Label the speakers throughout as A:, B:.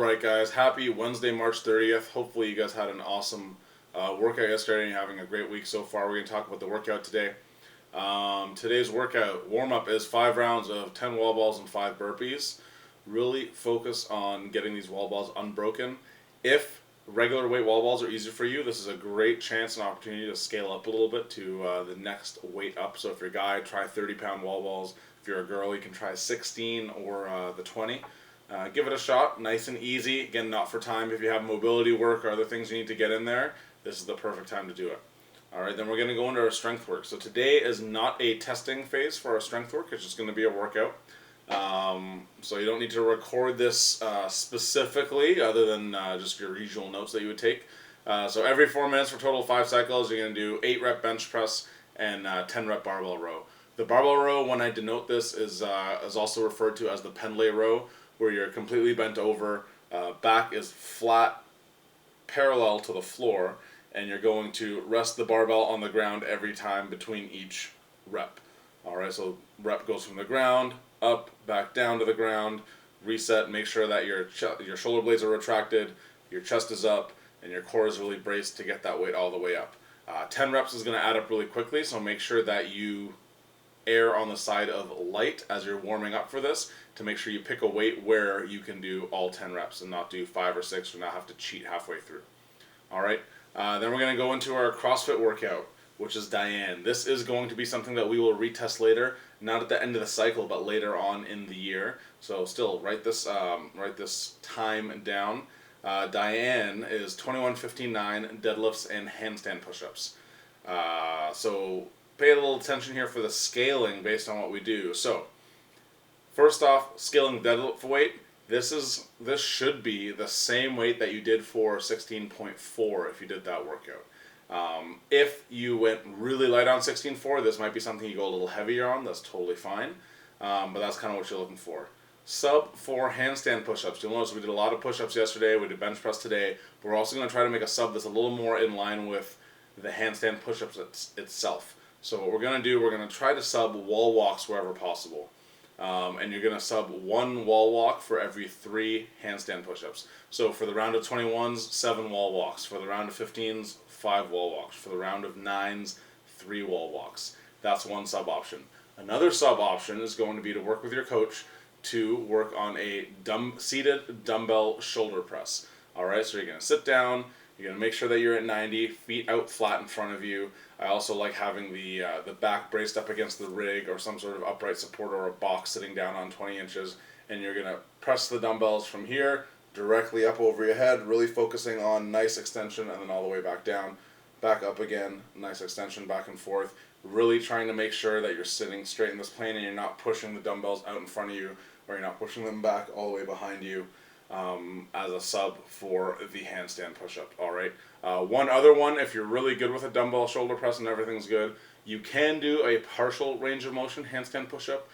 A: Alright guys, happy Wednesday, March 30th. Hopefully you guys had an awesome workout yesterday and you're having a great week so far. We're going to talk about the workout today. Today's workout warm-up is 5 rounds of 10 wall balls and 5 burpees. Really focus on getting these wall balls unbroken. If regular weight wall balls are easy for you, this is a great chance and opportunity to scale up a little bit to the next weight up. So if you're a guy, try 30-pound wall balls. If you're a girl, you can try 16 or the 20. Give it a shot, nice and easy. Again, not for time. If you have mobility work or other things you need to get in there, this is the perfect time to do it. Alright, then we're going to go into our strength work. So today is not a testing phase for our strength work, it's just going to be a workout. So you don't need to record this specifically, other than just your usual notes that you would take. So every 4 minutes for a total of 5 cycles, you're going to do 8 rep bench press and 10 rep barbell row. The barbell row, when I denote this, is also referred to as the pendlay row, where you're completely bent over, back is flat, parallel to the floor, and you're going to rest the barbell on the ground every time between each rep. Alright, so rep goes from the ground, up, back down to the ground, reset, make sure that your shoulder blades are retracted, your chest is up, and your core is really braced to get that weight all the way up. 10 reps is going to add up really quickly, so make sure that you err on the side of light as you're warming up for this, to make sure you pick a weight where you can do all 10 reps and not do 5 or 6 or not have to cheat halfway through. Alright, then we're going to go into our CrossFit workout, which is Diane. This is going to be something that we will retest later, not at the end of the cycle, but later on in the year. So still, write this time down. Diane is 21:59 deadlifts and handstand push-ups. So pay a little attention here for the scaling based on what we do. So first off, scaling deadlift weight. This should be the same weight that you did for 16.4 if you did that workout. If you went really light on 16.4, this might be something you go a little heavier on. That's totally fine, but that's kind of what you're looking for. Sub 4 handstand push-ups. You'll notice we did a lot of push-ups yesterday. We did bench press today. But we're also going to try to make a sub that's a little more in line with the handstand push-ups itself. So what we're going to do, we're going to try to sub wall walks wherever possible. And you're going to sub 1 wall walk for every 3 handstand push-ups. So for the round of 21s, 7 wall walks. For the round of 15s, 5 wall walks. For the round of 9s, 3 wall walks. That's one sub option. Another sub option is going to be to work with your coach to work on a seated dumbbell shoulder press. Alright, so you're going to sit down. You're going to make sure that you're at 90, feet out flat in front of you. I also like having the back braced up against the rig or some sort of upright support or a box sitting down on 20 inches. And you're going to press the dumbbells from here directly up over your head, really focusing on nice extension, and then all the way back down, back up again, nice extension back and forth. Really trying to make sure that you're sitting straight in this plane and you're not pushing the dumbbells out in front of you, or you're not pushing them back all the way behind you. As a sub for the handstand push-up. Alright. One other one, if you're really good with a dumbbell shoulder press and everything's good, you can do a partial range of motion handstand push-up.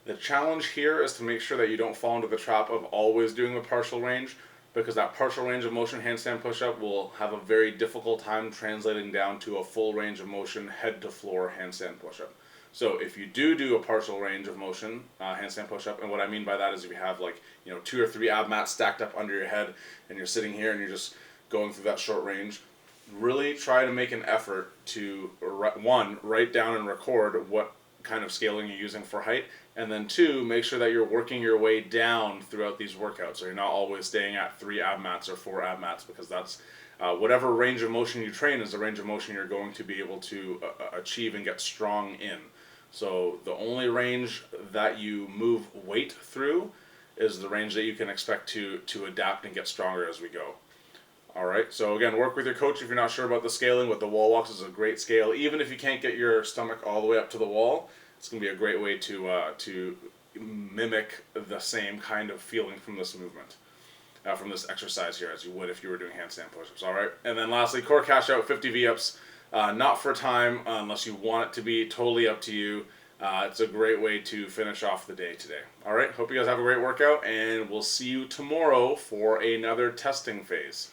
A: The challenge here is to make sure that you don't fall into the trap of always doing the partial range, because that partial range of motion handstand push-up will have a very difficult time translating down to a full range of motion head to floor handstand push-up. So if you do a partial range of motion handstand push-up, and what I mean by that is if you have 2 or 3 ab mats stacked up under your head and you're sitting here and you're just going through that short range, really try to make an effort to, 1, write down and record what kind of scaling you're using for height, and then 2, make sure that you're working your way down throughout these workouts, so you're not always staying at 3 ab mats or 4 ab mats, because that's whatever range of motion you train is the range of motion you're going to be able to achieve and get strong in. So the only range that you move weight through is the range that you can expect to adapt and get stronger as we go. Alright, so again, work with your coach if you're not sure about the scaling, but the wall walks is a great scale. Even if you can't get your stomach all the way up to the wall, it's going to be a great way to mimic the same kind of feeling from this movement, from this exercise here, as you would if you were doing handstand push-ups. Alright, and then lastly, core cash out, 50 V-ups. Not for time, unless you want it to be, totally up to you. It's a great way to finish off the day today. Alright, hope you guys have a great workout, and we'll see you tomorrow for another testing phase.